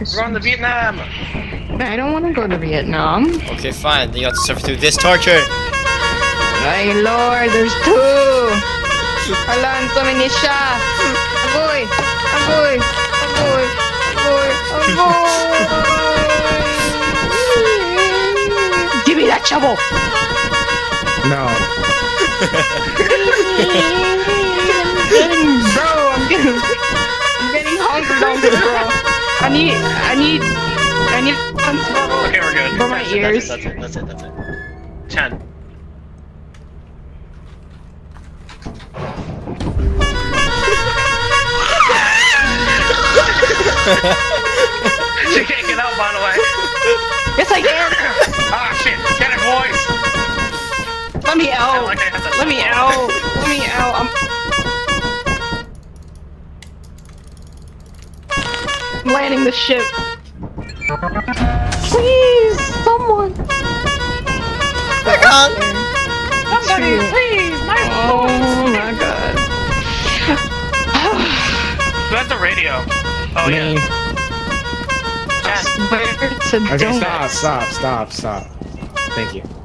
We're going to Vietnam! I don't want to go to Vietnam. Okay, fine. Then you have to suffer through this torture. My lord, there's two! Alan, so many siya! Agoy! Agoy! Agoy! Agoy! Agoy! Give me that shovel! No. I'm getting hungry, bro. I need Okay, we're good. For my ears. That's it. 10. She can't get out, by the way. Yes, I can. Ah, shit. Get it, boys. Let me out. Like Let me out. Let me out. I'm landing the ship. Please, someone. Somebody, please, my Oh my god. Who has the radio? Oh, Me. yeah. Where to Okay, donut? stop. Thank you.